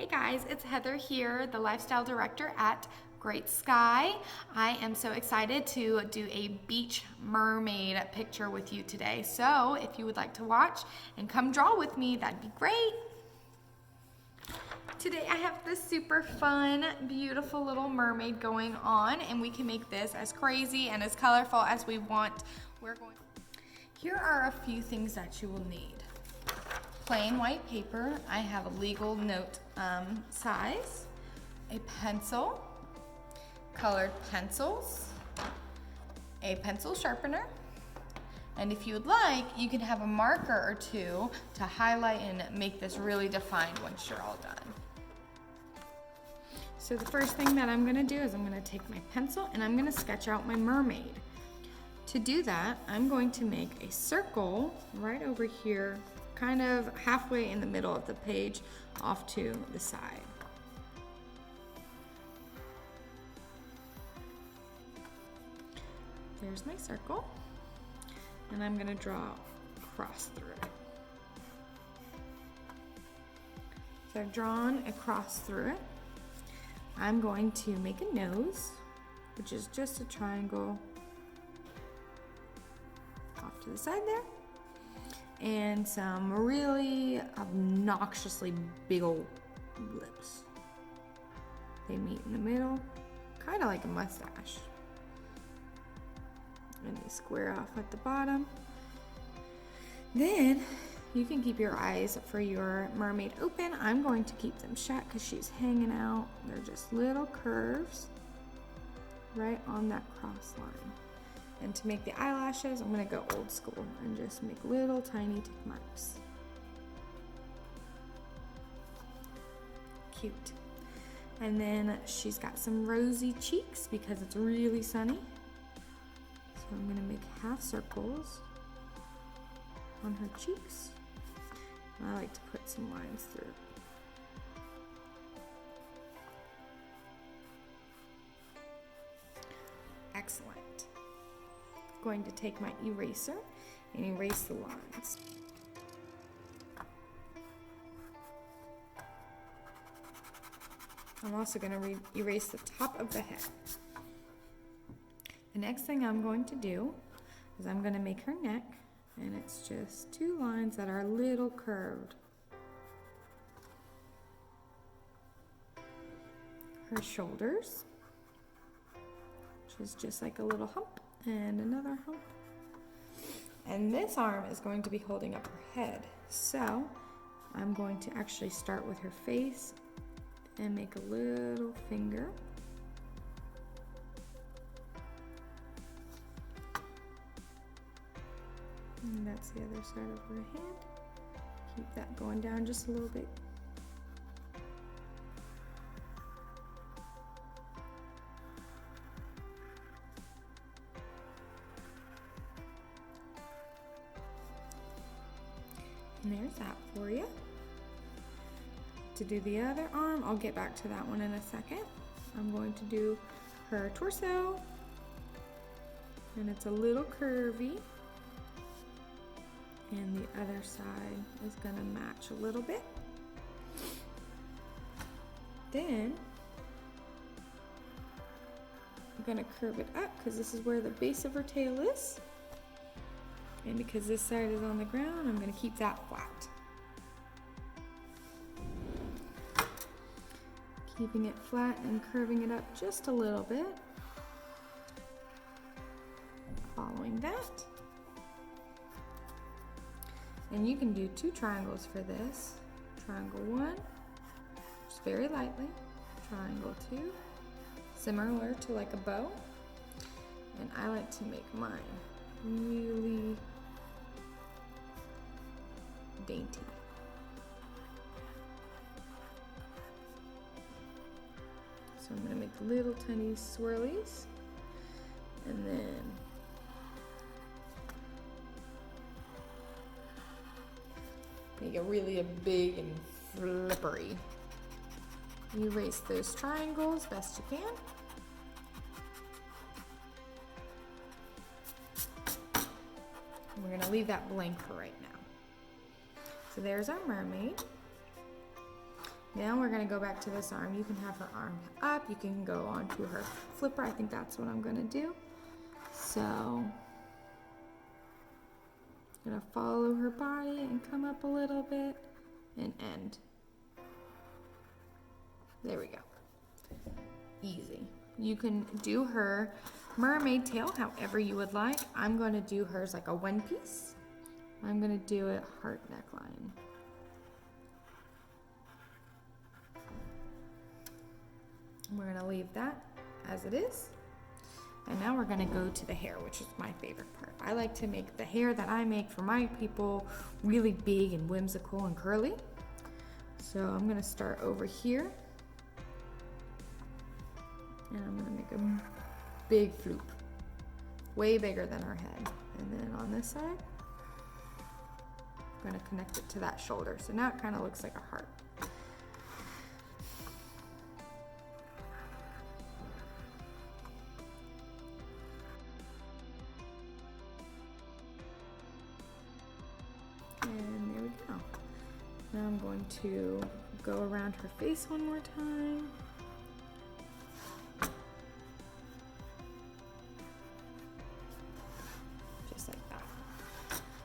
Hey guys, it's Heather here, the lifestyle director at Great Sky. I am so excited to do a beach mermaid picture with you today. So if you would like to watch and come draw with me, that'd be great. Today I have this super fun, beautiful little mermaid going on, and we can make this as crazy and as colorful as we want. Here are a few things that you will need. Plain white paper. I have a legal note size, a pencil, colored pencils, a pencil sharpener, and if you would like, you can have a marker or two to highlight and make this really defined once you're all done. So the first thing that I'm gonna do is I'm gonna take my pencil and I'm gonna sketch out my mermaid. To do that, I'm going to make a circle right over here, kind of halfway in the middle of the page off to the side. There's my circle, and I'm gonna draw a cross through it. So I've drawn a cross through it. I'm going to make a nose, which is just a triangle off to the side there, and some really obnoxiously big old lips. They meet in the middle, kind of like a mustache. And they square off at the bottom. Then you can keep your eyes for your mermaid open. I'm going to keep them shut because she's hanging out. They're just little curves right on that cross line. And to make the eyelashes, I'm gonna go old school and just make little tiny tick marks. Cute. And then she's got some rosy cheeks because it's really sunny. So I'm gonna make half circles on her cheeks. And I like to put some lines through. Excellent. Going to take my eraser and erase the lines. I'm also going to erase the top of the head. The next thing I'm going to do is I'm going to make her neck, and it's just two lines that are a little curved. Her shoulders, which is just like a little hump. And another hump. And this arm is going to be holding up her head. So I'm going to actually start with her face and make a little finger. And that's the other side of her hand. Keep that going down just a little bit. And there's that for you. To do the other arm, I'll get back to that one in a second. I'm going to do her torso, and it's a little curvy, and the other side is going to match a little bit. Then I'm going to curve it up because this is where the base of her tail is. And because this side is on the ground, I'm going to keep that flat. Keeping it flat and curving it up just a little bit. Following that. And you can do two triangles for this. Triangle 1, just very lightly. Triangle 2, similar to like a bow. And I like to make mine really dainty. So I'm going to make little tiny swirlies, and then make it really big and flippery. Erase those triangles best you can. We're going to leave that blank for right now. So there's our mermaid. Now we're gonna go back to this arm. You can have her arm up. You can go onto her flipper. I think that's what I'm gonna do. So, I'm gonna follow her body and come up a little bit and end. There we go. Easy. You can do her mermaid tail however you would like. I'm gonna do hers like a one piece. I'm gonna do it heart neckline. We're gonna leave that as it is. And now we're gonna go to the hair, which is my favorite part. I like to make the hair that I make for my people really big and whimsical and curly. So I'm gonna start over here. And I'm gonna make a big floop, way bigger than her head. And then on this side, I'm gonna connect it to that shoulder. So now it kind of looks like a heart. And there we go. Now I'm going to go around her face one more time. Just like that.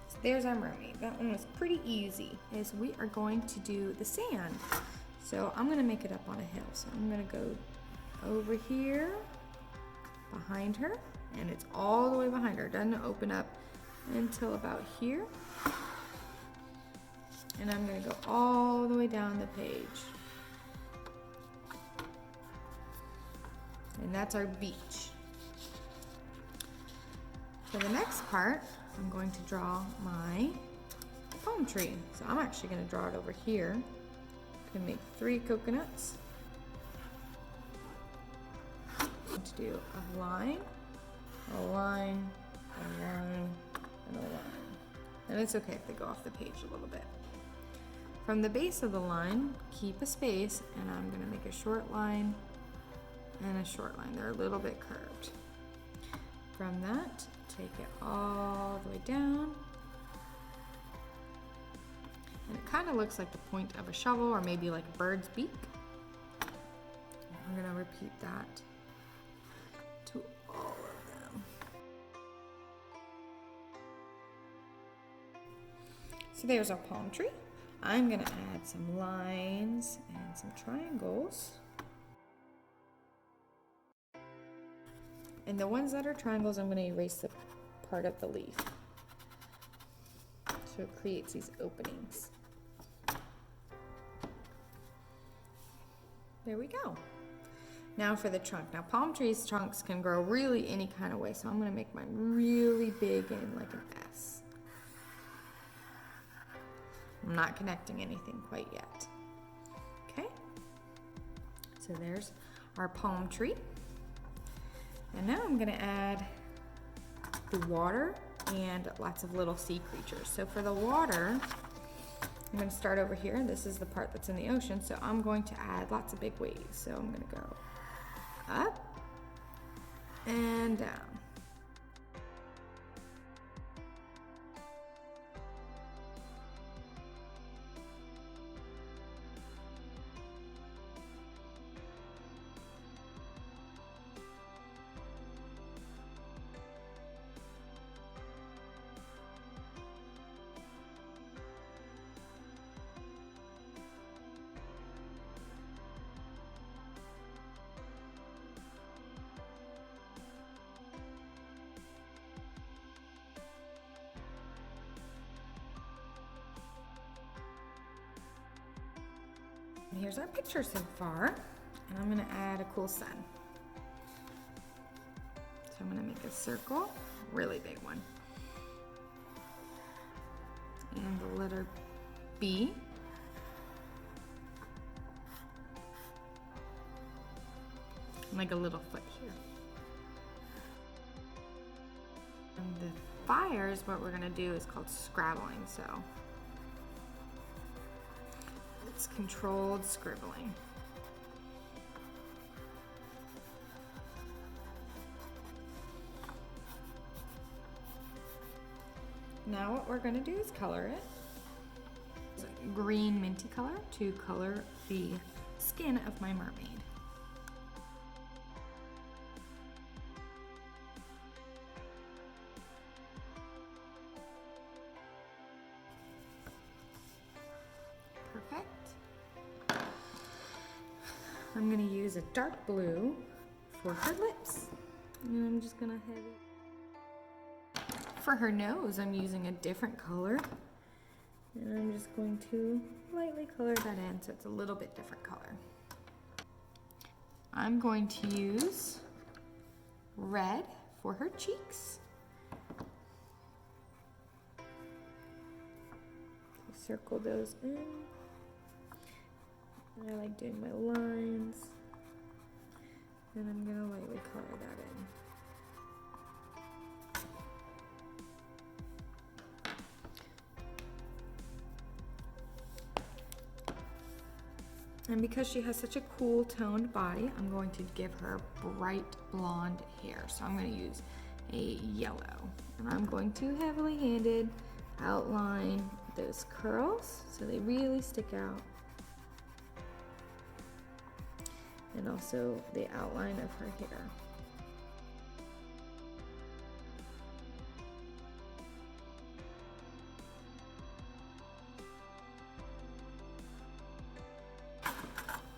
So there's our mermaid. That one was pretty easy. Is we are going to do the sand. So I'm gonna make it up on a hill. So I'm gonna go over here, behind her, and it's all the way behind her. It doesn't open up until about here. And I'm gonna go all the way down the page. And that's our beach. For the next part, I'm going to draw my palm tree. So I'm actually gonna draw it over here. I'm gonna make 3 coconuts. I'm going to do a line, a line, a line, and a line. And it's okay if they go off the page a little bit. From the base of the line, keep a space, and I'm gonna make a short line and a short line. They're a little bit curved. From that, take it all the way down. And it kind of looks like the point of a shovel or maybe like a bird's beak. I'm gonna repeat that to all of them. So there's our palm tree. I'm gonna add some lines and some triangles. And the ones that are triangles, I'm gonna erase the part of the leaf. So it creates these openings. There we go. Now for the trunk. Now palm trees trunks can grow really any kind of way, so I'm gonna make mine really big and like an S. I'm not connecting anything quite yet. Okay, so there's our palm tree. And now I'm gonna add the water and lots of little sea creatures. So for the water, I'm gonna start over here. This is the part that's in the ocean, so I'm going to add lots of big waves. So I'm gonna go up and down. And here's our picture so far, and I'm gonna add a cool sun. So I'm gonna make a circle, really big one. And the letter B. And like a little foot here. And the fires, what we're gonna do is called scrabbling, so it's controlled scribbling. Now what we're going to do is color it. green minty color to color the skin of my mermaid. Perfect. I'm going to use a dark blue for her lips. And I'm just going to have it. For her nose, I'm using a different color. And I'm just going to lightly color that in so it's a little bit different color. I'm going to use red for her cheeks. Circle those in. And I like doing my lines. And I'm going to lightly color that in. And because she has such a cool toned body, I'm going to give her bright blonde hair. So I'm going to use a yellow. And I'm going to heavily handed outline those curls so they really stick out. And also the outline of her hair.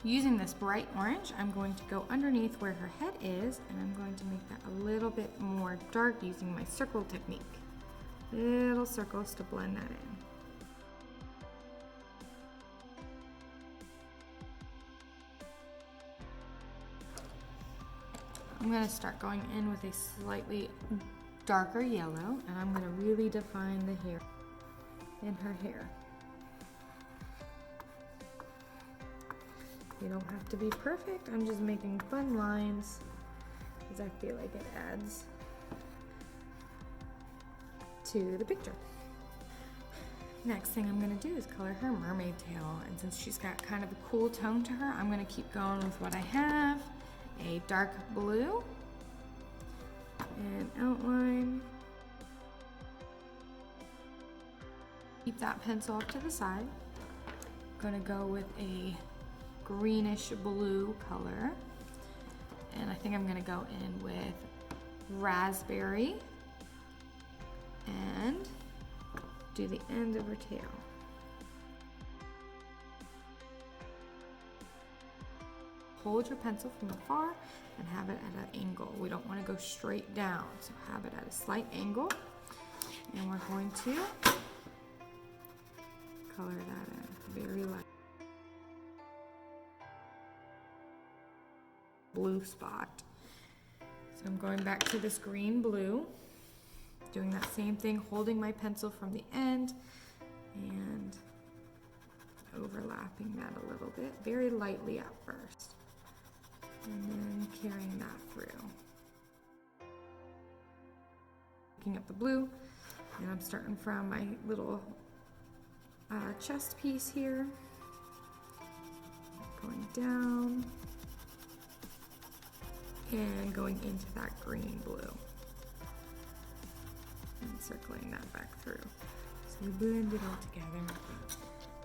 Using this bright orange, I'm going to go underneath where her head is, and I'm going to make that a little bit more dark using my circle technique. Little circles to blend that in. I'm going to start going in with a slightly darker yellow, and I'm going to really define the hair in her hair. You don't have to be perfect. I'm just making fun lines because I feel like it adds to the picture. Next thing I'm going to do is color her mermaid tail. And since she's got kind of a cool tone to her, I'm going to keep going with what I have. A dark blue and outline. Keep that pencil up to the side. I'm going to go with a greenish blue color, and I think I'm going to go in with raspberry and do the end of her tail. Hold your pencil from afar and have it at an angle. We don't want to go straight down, so have it at a slight angle, and we're going to color that in very light. Blue spot. So I'm going back to this green blue, doing that same thing, holding my pencil from the end and overlapping that a little bit, very lightly at first, and then carrying that through. Picking up the blue, and I'm starting from my little chest piece here, going down, and going into that green blue and circling that back through. So we blend it all together.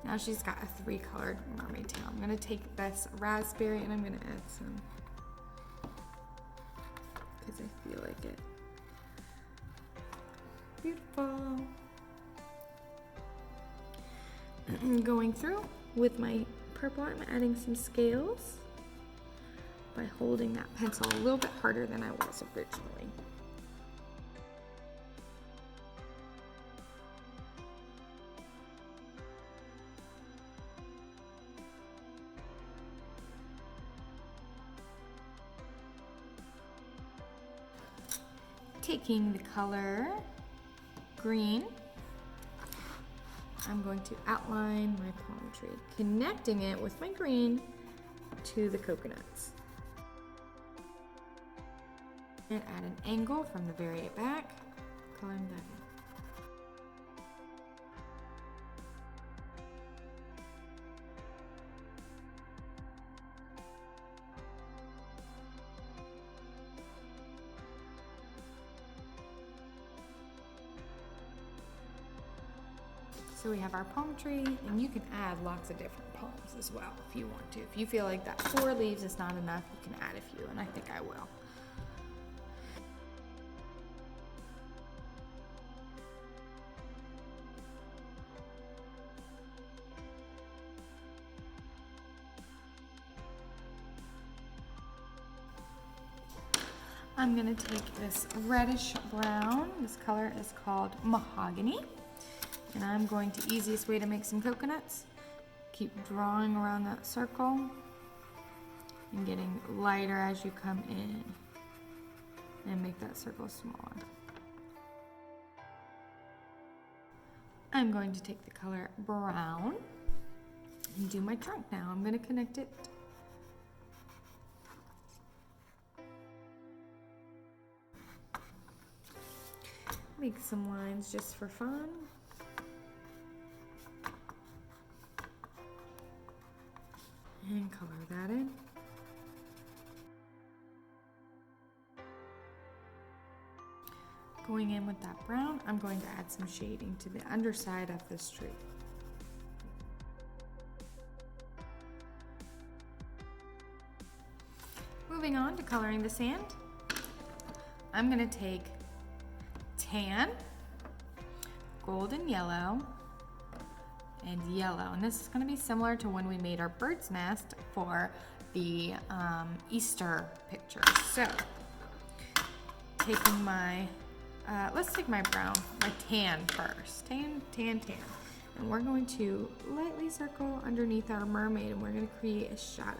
Now she's got a 3-colored mermaid tail. I'm gonna take this raspberry and I'm gonna add some because I feel like it. Beautiful. Going through with my purple, I'm adding some scales by holding that pencil a little bit harder than I was originally. Taking the color green, I'm going to outline my palm tree, connecting it with my green to the coconuts. And add an angle from the very back, coloring that in. So we have our palm tree, and you can add lots of different palms as well if you want to. If you feel like that 4 leaves is not enough, you can add a few, and I think I will. I'm gonna take this reddish brown. This color is called mahogany. And I'm going to, easiest way to make some coconuts, keep drawing around that circle and getting lighter as you come in and make that circle smaller. I'm going to take the color brown and do my trunk now. I'm going to connect it. Make some lines just for fun. And color that in. Going in with that brown, I'm going to add some shading to the underside of this tree. Moving on to coloring the sand, I'm going to take tan, golden yellow, and yellow. And this is going to be similar to when we made our bird's nest for the Easter picture. So, taking my, let's take my brown, my tan first. Tan. And we're going to lightly circle underneath our mermaid, and we're going to create a shadow.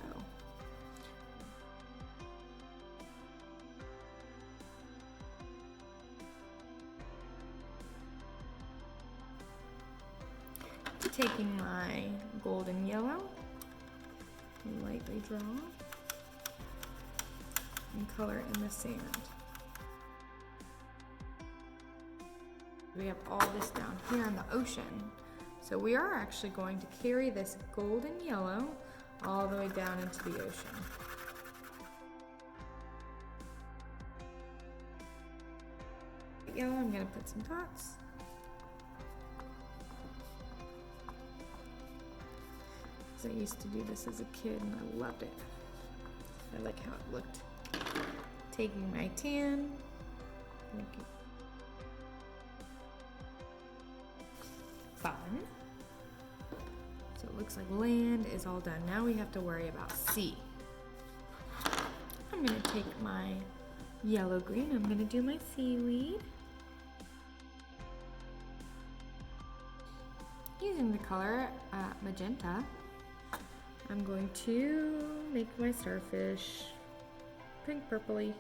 Taking my golden yellow, lightly draw, and color in the sand. We have all this down here in the ocean. So we are actually going to carry this golden yellow all the way down into the ocean. Yellow, I'm going to put some dots. I used to do this as a kid and I loved it. I like how it looked. Taking my tan, fun. So it looks like land is all done. Now we have to worry about sea. I'm gonna take my yellow green, I'm gonna do my seaweed. Using the color magenta, I'm going to make my starfish pink purpley.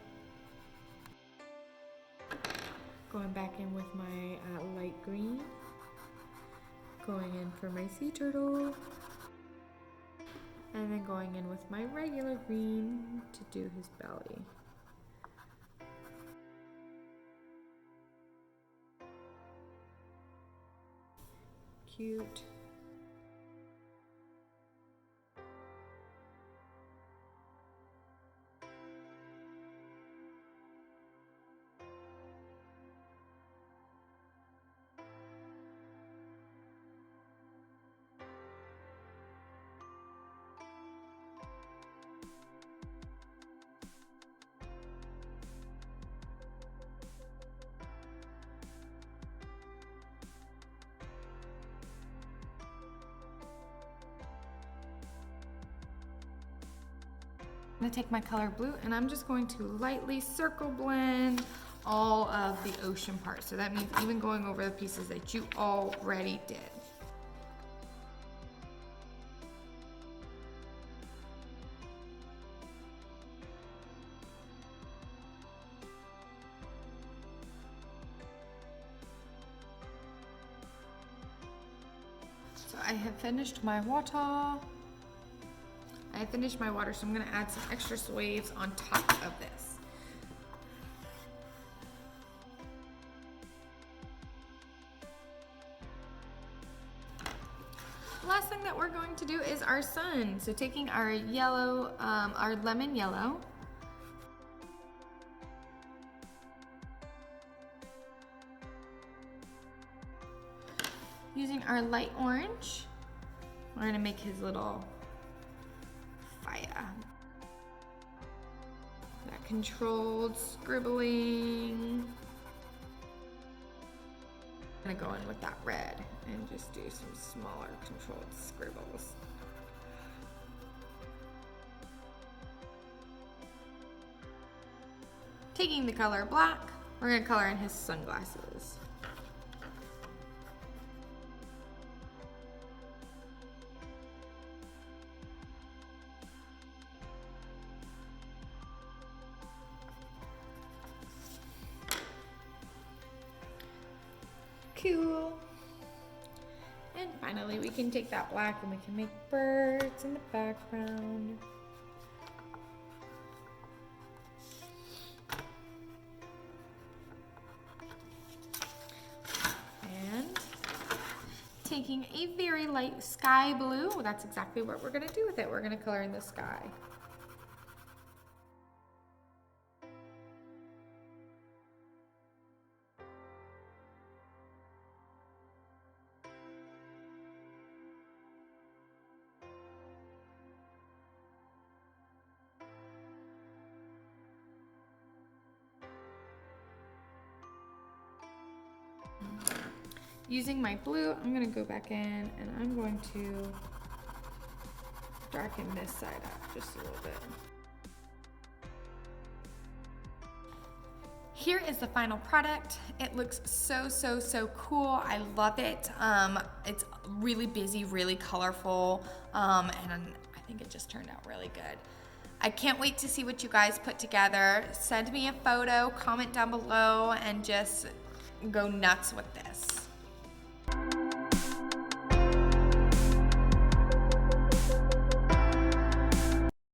Going back in with my light green. Going in for my sea turtle. And then going in with my regular green to do his belly. Cute. I'm gonna take my color blue and I'm just going to lightly circle blend all of the ocean parts. So that means even going over the pieces that you already did. So I have finished my water. I finished my water, so I'm gonna add some extra waves on top of this. The last thing that we're going to do is our sun. So taking our yellow, our lemon yellow, using our light orange. We're gonna make his little fire. That controlled scribbling. I'm gonna go in with that red and just do some smaller controlled scribbles. Taking the color black, we're gonna color in his sunglasses. Cool. And finally, we can take that black and we can make birds in the background. And taking a very light sky blue, that's exactly what we're gonna do with it. We're gonna color in the sky. Using my blue, I'm gonna go back in and I'm going to darken this side up just a little bit. Here is the final product. It looks so, so, so cool. I love it. It's really busy, really colorful, and I think it just turned out really good. I can't wait to see what you guys put together. Send me a photo, comment down below, and just go nuts with this.